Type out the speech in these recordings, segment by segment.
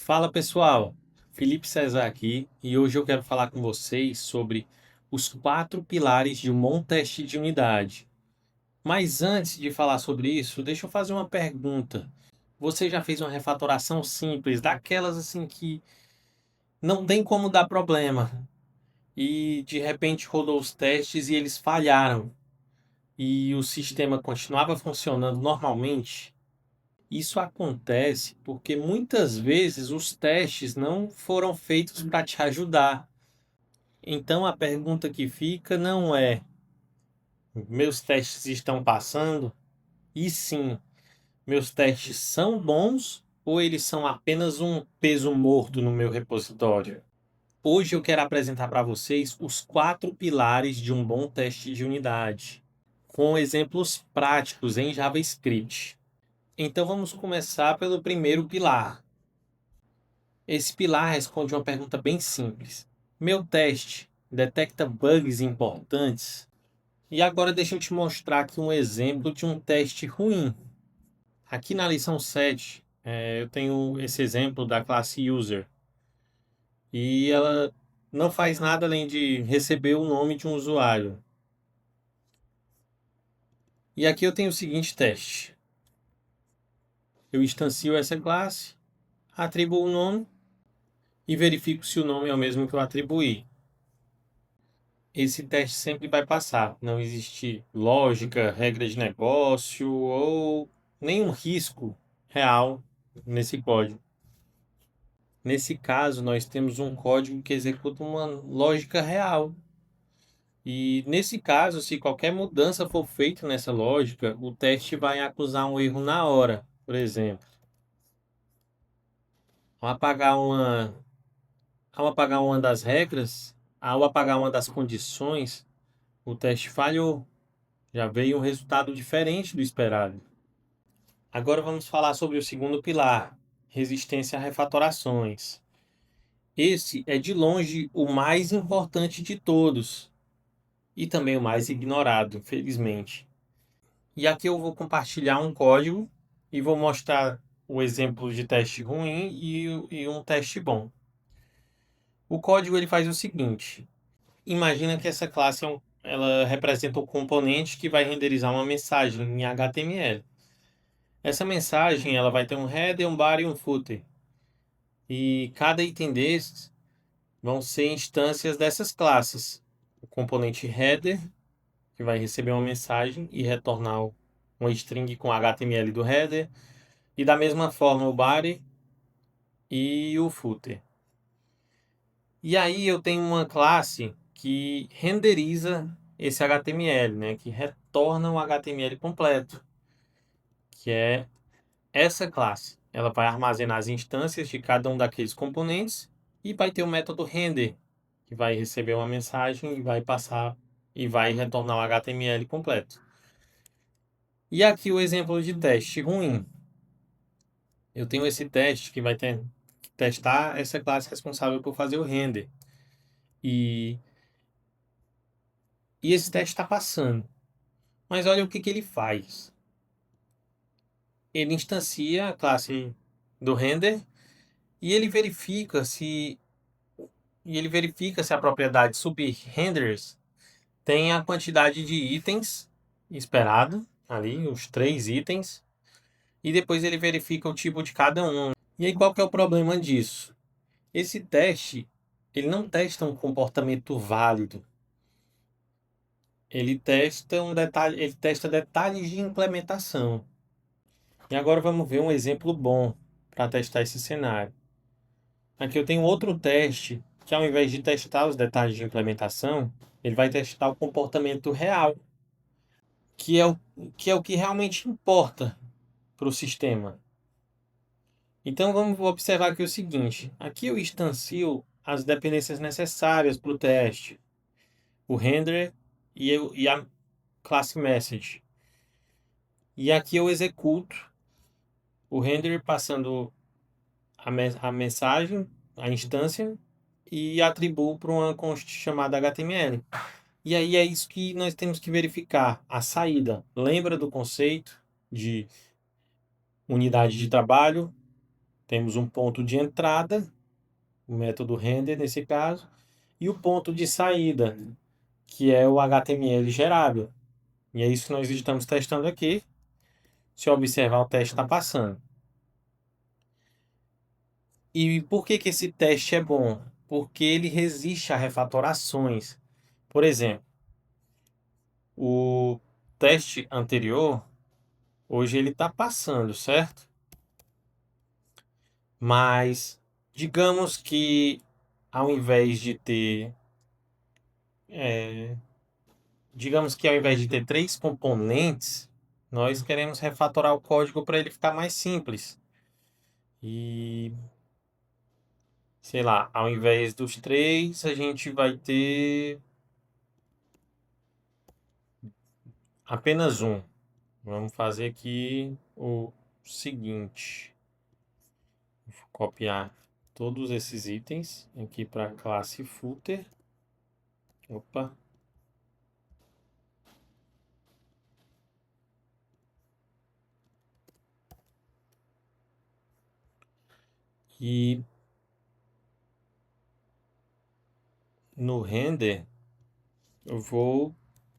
Fala pessoal, Felipe Cesar aqui e hoje eu quero falar com vocês sobre os quatro pilares de um bom teste de unidade. Mas antes de falar sobre isso, deixa eu fazer uma pergunta. Você já fez uma refatoração simples, daquelas assim que não tem como dar problema e de repente rodou os testes e eles falharam e o sistema continuava funcionando normalmente? Isso acontece porque muitas vezes os testes não foram feitos para te ajudar. Então a pergunta que fica não é: meus testes estão passando? E sim, meus testes são bons ou eles são apenas um peso morto no meu repositório? Hoje eu quero apresentar para vocês os quatro pilares de um bom teste de unidade, com exemplos práticos em JavaScript. Então vamos começar pelo primeiro pilar. Esse pilar responde uma pergunta bem simples: meu teste detecta bugs importantes? E agora deixa eu te mostrar aqui um exemplo de um teste ruim. Aqui na lição 7, eu tenho esse exemplo da classe user. E ela não faz nada além de receber o nome de um usuário. E aqui eu tenho o seguinte teste. Eu instancio essa classe, atribuo o nome e verifico se o nome é o mesmo que eu atribuí. Esse teste sempre vai passar. Não existe lógica, regra de negócio ou nenhum risco real nesse código. Nesse caso, nós temos um código que executa uma lógica real. E nesse caso, se qualquer mudança for feita nessa lógica, o teste vai acusar um erro na hora. Por exemplo, ao apagar uma, ao apagar uma das regras, ao apagar uma das condições, o teste falhou. Já veio um resultado diferente do esperado. Agora vamos falar sobre o segundo pilar, resistência a refatorações. Esse é de longe o mais importante de todos e também o mais ignorado, infelizmente. E aqui eu vou compartilhar um código e vou mostrar o exemplo de teste ruim e um teste bom. O código ele faz o seguinte: imagina que essa classe ela representa o componente que vai renderizar uma mensagem em HTML. Essa mensagem ela vai ter um header, um body e um footer. E cada item desses vão ser instâncias dessas classes. O componente header, que vai receber uma mensagem e retornar uma string com HTML do header. E da mesma forma o body e o footer. E aí eu tenho uma classe que renderiza esse HTML, né? Que retorna o HTML completo, que é essa classe, ela vai armazenar as instâncias de cada um daqueles componentes e vai ter o método render, que vai receber uma mensagem e vai passar e vai retornar o HTML completo. E aqui o exemplo de teste ruim. Eu tenho esse teste que vai testar essa classe responsável por fazer o render. E, e esse teste está passando. Mas olha o que ele faz. Ele instancia a classe do render e ele verifica se a propriedade subRenders tem a quantidade de itens esperado, ali, os três itens, e depois ele verifica o tipo de cada um. E aí qual que é o problema disso? Esse teste, ele não testa um comportamento válido. Ele testa detalhes de implementação. E agora vamos ver um exemplo bom para testar esse cenário. Aqui eu tenho outro teste que, ao invés de testar os detalhes de implementação, ele vai testar o comportamento real, que é o que realmente importa para o sistema. Então vamos observar aqui o seguinte: aqui eu instancio as dependências necessárias para o teste, o render e a classe message. E aqui eu executo o render passando a mensagem, a instância, e atribuo para uma const chamada HTML. E aí é isso que nós temos que verificar, a saída. Lembra do conceito de unidade de trabalho? Temos um ponto de entrada, o método render nesse caso, e o ponto de saída, que é o HTML gerável. E é isso que nós estamos testando aqui. Se observar, o teste está passando. E por que que esse teste é bom? Porque ele resiste a refatorações. Por exemplo, o teste anterior, hoje ele está passando, certo? Mas digamos que ao invés de ter, é, digamos que ao invés de ter três componentes, nós queremos refatorar o código para ele ficar mais simples. E sei lá, ao invés dos três, a gente vai ter apenas um. Vamos fazer aqui o seguinte: vou copiar todos esses itens aqui para a classe footer. Opa. E no render, eu vou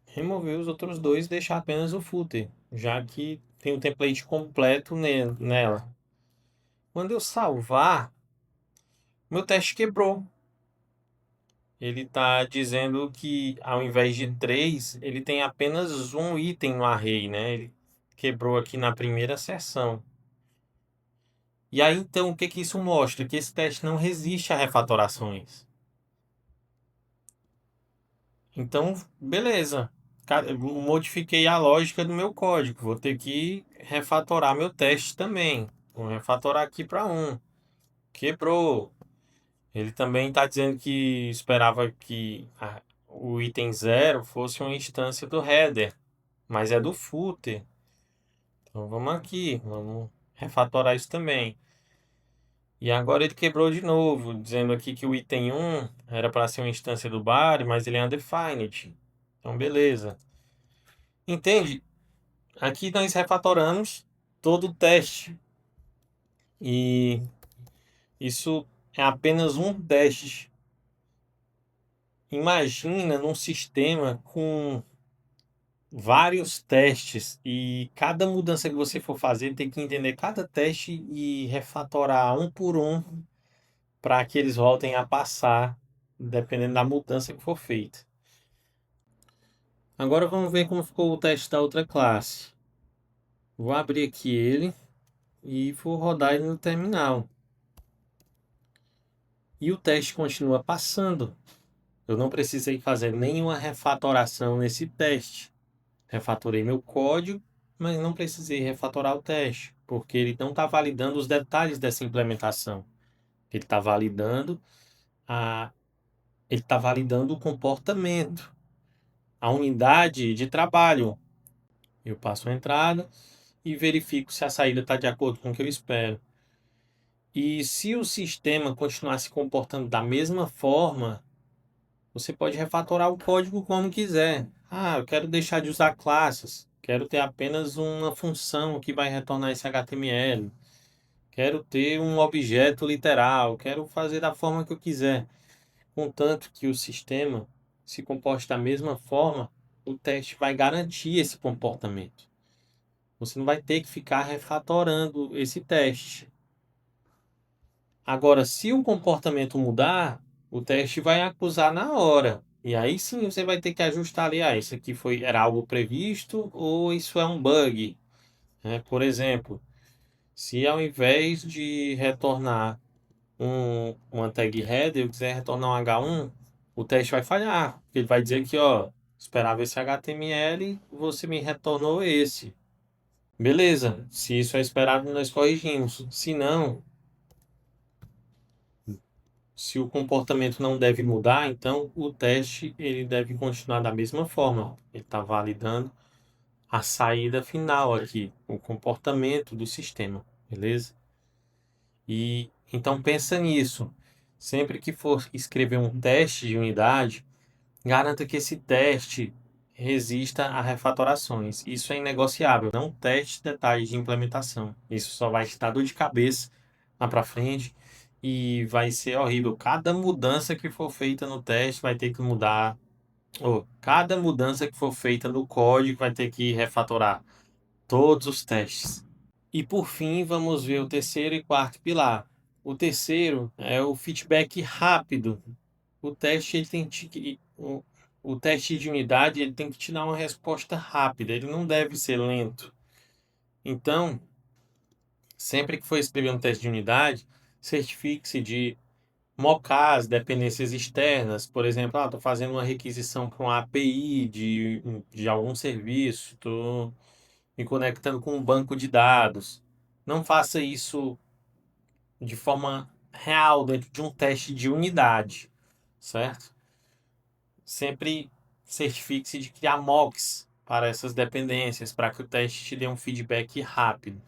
remover os outros dois e deixar apenas o footer, já que tem o template completo nela. Quando eu salvar, meu teste quebrou. Ele está dizendo que ao invés de três, ele tem apenas um item no array, né? Ele quebrou aqui na primeira seção. E aí então o que que isso mostra? Que esse teste não resiste a refatorações. Então, beleza. Eu modifiquei a lógica do meu código. Vou ter que refatorar meu teste também. Vou refatorar aqui para um. Quebrou. Ele também está dizendo que esperava que o item zero fosse uma instância do header, mas é do footer. Então vamos aqui, vamos refatorar isso também. E agora ele quebrou de novo, dizendo aqui que o item 1 era para ser uma instância do body, mas ele é undefined. Então beleza. Entende? Aqui nós refatoramos todo o teste. E isso é apenas um teste. Imagina num sistema com vários testes e cada mudança que você for fazer tem que entender cada teste e refatorar um por um para que eles voltem a passar, dependendo da mudança que for feita. Agora vamos ver como ficou o teste da outra classe. Vou abrir aqui ele e vou rodar ele no terminal. E o teste continua passando. Eu não precisei fazer nenhuma refatoração nesse teste. Refatorei meu código, mas não precisei refatorar o teste, porque ele não está validando os detalhes dessa implementação. Ele está validando a, ele está validando o comportamento, a unidade de trabalho. Eu passo a entrada e verifico se a saída está de acordo com o que eu espero. E se o sistema continuar se comportando da mesma forma, você pode refatorar o código como quiser. Ah, eu quero deixar de usar classes. Quero ter apenas uma função que vai retornar esse HTML. Quero ter um objeto literal. Quero fazer da forma que eu quiser. Contanto que o sistema se comporte da mesma forma, o teste vai garantir esse comportamento. Você não vai ter que ficar refatorando esse teste. Agora, se o comportamento mudar, o teste vai acusar na hora. E aí sim você vai ter que ajustar ali, isso aqui era algo previsto ou isso é um bug, né? Por exemplo, se ao invés de retornar uma tag header, eu quiser retornar um H1, o teste vai falhar. Ele vai dizer que, ó, esperava esse HTML, você me retornou esse. Beleza, se isso é esperado, nós corrigimos. Se não, se o comportamento não deve mudar, então o teste ele deve continuar da mesma forma. Ele está validando a saída final aqui, o comportamento do sistema, beleza? E então pensa nisso. Sempre que for escrever um teste de unidade, garanta que esse teste resista a refatorações. Isso é inegociável. Não teste detalhes de implementação. Isso só vai te dar dor de cabeça lá para frente e vai ser horrível. Cada mudança que for feita no teste vai ter que mudar, ou cada mudança que for feita no código vai ter que refatorar todos os testes. E por fim, vamos ver o terceiro e quarto pilar. O terceiro é o feedback rápido. O teste ele tem que, o teste de unidade ele tem que te dar uma resposta rápida, ele não deve ser lento. Então, sempre que for escrever um teste de unidade, certifique-se de mocar as dependências externas. Por exemplo, estou fazendo uma requisição para uma API de algum serviço, estou me conectando com um banco de dados. Não faça isso de forma real dentro de um teste de unidade, certo? Sempre certifique-se de criar mocks para essas dependências, para que o teste te dê um feedback rápido.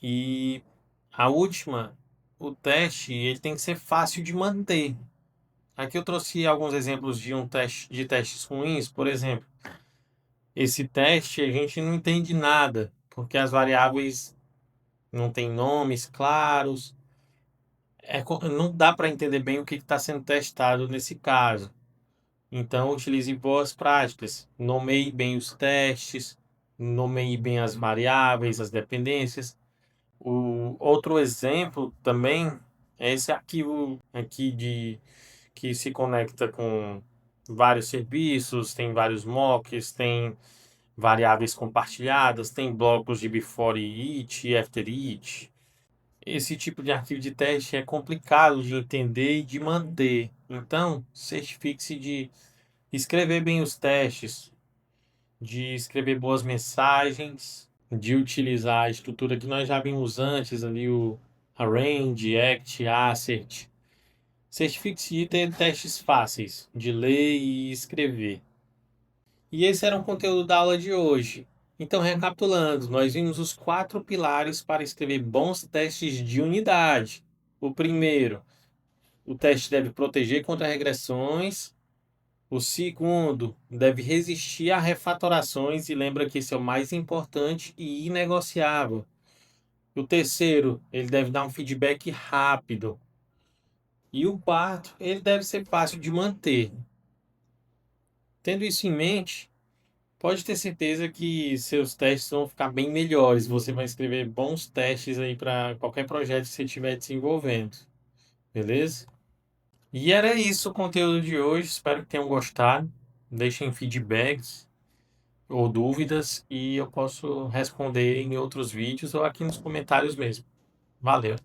E a última, o teste, ele tem que ser fácil de manter. Aqui eu trouxe alguns exemplos de de testes ruins, por exemplo. Esse teste a gente não entende nada, porque as variáveis não têm nomes claros. Não dá para entender bem o que está sendo testado nesse caso. Então, utilize boas práticas. Nomeie bem os testes, nomeie bem as variáveis, as dependências. O outro exemplo também é esse arquivo aqui que se conecta com vários serviços, tem vários mocks, tem variáveis compartilhadas, tem blocos de before each e after each. Esse tipo de arquivo de teste é complicado de entender e de manter. Então, certifique-se de escrever bem os testes, de escrever boas mensagens, de utilizar a estrutura que nós já vimos antes ali, o arrange, act, assert. Certifique-se de ter testes fáceis de ler e escrever. E esse era o conteúdo da aula de hoje. Então, recapitulando, nós vimos os 4 pilares para escrever bons testes de unidade. O primeiro, o teste deve proteger contra regressões. O segundo, deve resistir a refatorações e lembra que esse é o mais importante e inegociável. O terceiro, ele deve dar um feedback rápido. E o quarto, ele deve ser fácil de manter. Tendo isso em mente, pode ter certeza que seus testes vão ficar bem melhores. Você vai escrever bons testes aí para qualquer projeto que você estiver desenvolvendo. Beleza? E era isso o conteúdo de hoje. Espero que tenham gostado. Deixem feedbacks ou dúvidas e eu posso responder em outros vídeos ou aqui nos comentários mesmo. Valeu!